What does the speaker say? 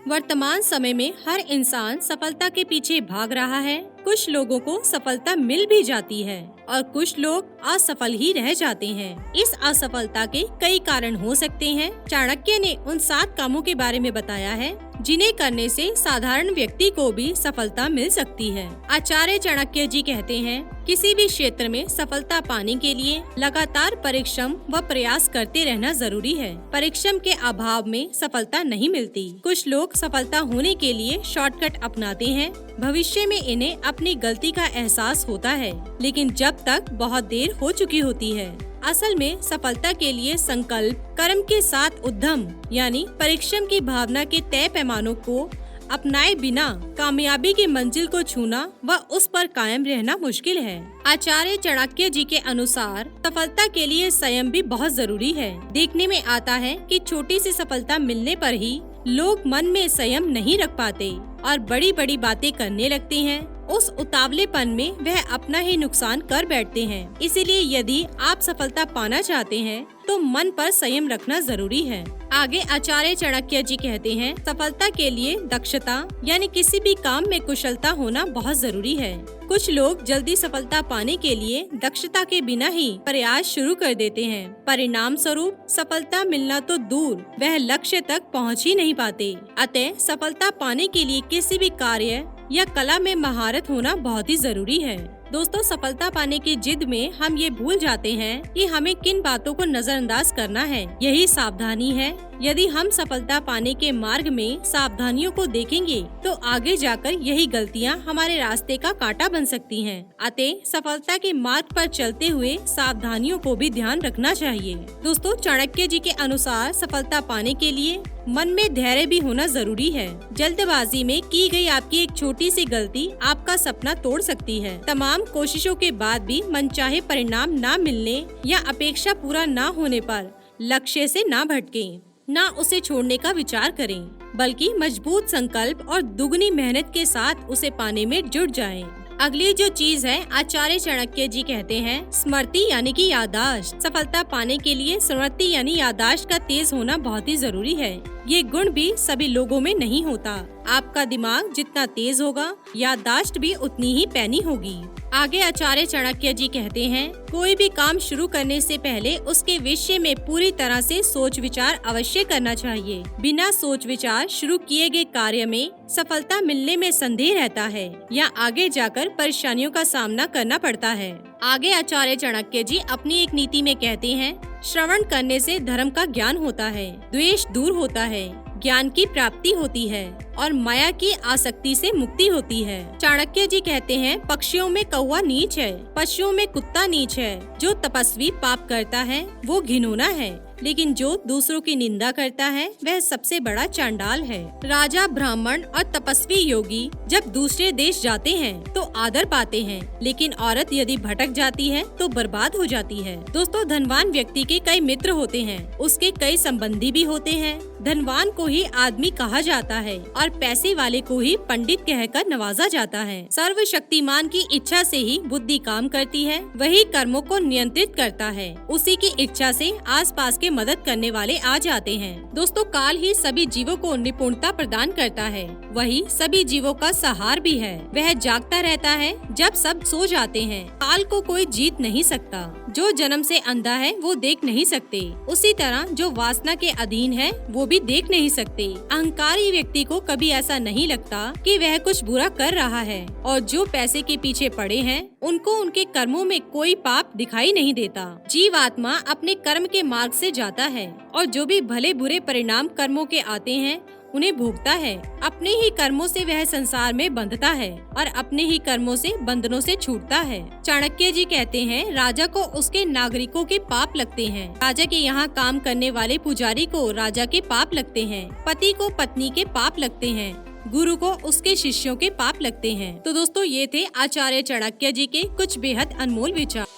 वर्तमान समय में हर इंसान सफलता के पीछे भाग रहा है। कुछ लोगों को सफलता मिल भी जाती है और कुछ लोग असफल ही रह जाते हैं। इस असफलता के कई कारण हो सकते हैं। चाणक्य ने उन 7 कामों के बारे में बताया है जिन्हें करने से साधारण व्यक्ति को भी सफलता मिल सकती है। आचार्य चाणक्य जी कहते हैं, किसी भी क्षेत्र में सफलता पाने के लिए लगातार परिश्रम व प्रयास करते रहना जरूरी है। परिश्रम के अभाव में सफलता नहीं मिलती। कुछ लोग सफलता होने के लिए शॉर्टकट अपनाते हैं। भविष्य में इन्हें अपनी गलती का एहसास होता है, लेकिन जब तक बहुत देर हो चुकी होती है। असल में सफलता के लिए संकल्प, कर्म के साथ उद्यम यानी परिश्रम की भावना के तय पैमानों को अपनाए बिना कामयाबी की मंजिल को छूना व उस पर कायम रहना मुश्किल है। आचार्य चाणक्य जी के अनुसार सफलता के लिए संयम भी बहुत जरूरी है। देखने में आता है कि छोटी सी सफलता मिलने पर ही लोग मन में संयम नहीं रख पाते और बड़ी बड़ी बातें करने लगते हैं। उस उतावलेपन में वह अपना ही नुकसान कर बैठते हैं। इसीलिए यदि आप सफलता पाना चाहते हैं तो मन पर संयम रखना जरूरी है। आगे आचार्य चाणक्य जी कहते हैं, सफलता के लिए दक्षता यानी किसी भी काम में कुशलता होना बहुत जरूरी है। कुछ लोग जल्दी सफलता पाने के लिए दक्षता के बिना ही प्रयास शुरू कर देते हैं। परिणाम स्वरूप सफलता मिलना तो दूर, वह लक्ष्य तक पहुंच ही नहीं पाते। अतः सफलता पाने के लिए किसी भी कार्य या कला में महारत होना बहुत ही जरूरी है। दोस्तों, सफलता पाने की जिद में हम ये भूल जाते हैं कि हमें किन बातों को नजरअंदाज करना है। यही सावधानी है। यदि हम सफलता पाने के मार्ग में सावधानियों को देखेंगे तो आगे जाकर यही गलतियां हमारे रास्ते का कांटा बन सकती हैं। अतः सफलता के मार्ग पर चलते हुए सावधानियों को भी ध्यान रखना चाहिए। दोस्तों, चाणक्य जी के अनुसार सफलता पाने के लिए मन में धैर्य भी होना जरूरी है। जल्दबाजी में की गई आपकी एक छोटी सी गलती आपका सपना तोड़ सकती है। तमाम कोशिशों के बाद भी मनचाहे परिणाम न मिलने या अपेक्षा पूरा न होने पर लक्ष्य से न भटकें, न उसे छोड़ने का विचार करें, बल्कि मजबूत संकल्प और दुगनी मेहनत के साथ उसे पाने में जुट जाएं। अगली जो चीज है, आचार्य चाणक्य जी कहते हैं, स्मृति यानी कि याददाश्त। सफलता पाने के लिए स्मृति यानी याददाश्त का तेज होना बहुत ही जरूरी है। ये गुण भी सभी लोगों में नहीं होता। आपका दिमाग जितना तेज होगा, याददाश्त भी उतनी ही पैनी होगी। आगे आचार्य चाणक्य जी कहते हैं, कोई भी काम शुरू करने से पहले उसके विषय में पूरी तरह से सोच विचार अवश्य करना चाहिए। बिना सोच विचार शुरू किए गए कार्य में सफलता मिलने में संदेह रहता है या आगे जाकर परेशानियों का सामना करना पड़ता है। आगे आचार्य चाणक्य जी अपनी एक नीति में कहते हैं, श्रवण करने से धर्म का ज्ञान होता है, द्वेष दूर होता है, ज्ञान की प्राप्ति होती है और माया की आसक्ति से मुक्ति होती है। चाणक्य जी कहते हैं, पक्षियों में कौवा नीच है, पशुओं में कुत्ता नीच है। जो तपस्वी पाप करता है वो घिनौना है, लेकिन जो दूसरों की निंदा करता है वह सबसे बड़ा चांडाल है। राजा, ब्राह्मण और तपस्वी योगी जब दूसरे देश जाते हैं तो आदर पाते हैं, लेकिन औरत यदि भटक जाती है तो बर्बाद हो जाती है। दोस्तों, धनवान व्यक्ति के कई मित्र होते हैं, उसके कई संबंधी भी होते हैं। धनवान को ही आदमी कहा जाता है और पैसे वाले को ही पंडित कहकर नवाजा जाता है। सर्वशक्तिमान की इच्छा से ही बुद्धि काम करती है, वही कर्मों को नियंत्रित करता है। उसी की इच्छा से आसपास के मदद करने वाले आ जाते हैं। दोस्तों, काल ही सभी जीवों को निपुणता प्रदान करता है, वही सभी जीवों का सहार भी है। वह जागता रहता है जब सब सो जाते हैं। काल को कोई जीत नहीं सकता। जो जन्म से अंधा है वो देख नहीं सकते, उसी तरह जो वासना के अधीन है वो भी देख नहीं सकते। अहंकारी व्यक्ति को कभी ऐसा नहीं लगता कि वह कुछ बुरा कर रहा है, और जो पैसे के पीछे पड़े हैं उनको उनके कर्मों में कोई पाप दिखाई नहीं देता। जीवात्मा अपने कर्म के मार्ग से जाता है और जो भी भले बुरे परिणाम कर्मों के आते हैं उन्हें भोगता है। अपने ही कर्मों से वह संसार में बंधता है और अपने ही कर्मों से बंधनों से छूटता है। चाणक्य जी कहते हैं, राजा को उसके नागरिकों के पाप लगते हैं, राजा के यहाँ काम करने वाले पुजारी को राजा के पाप लगते हैं, पति को पत्नी के पाप लगते हैं, गुरु को उसके शिष्यों के पाप लगते हैं। तो दोस्तों, ये थे आचार्य चाणक्य जी के कुछ बेहद अनमोल विचार।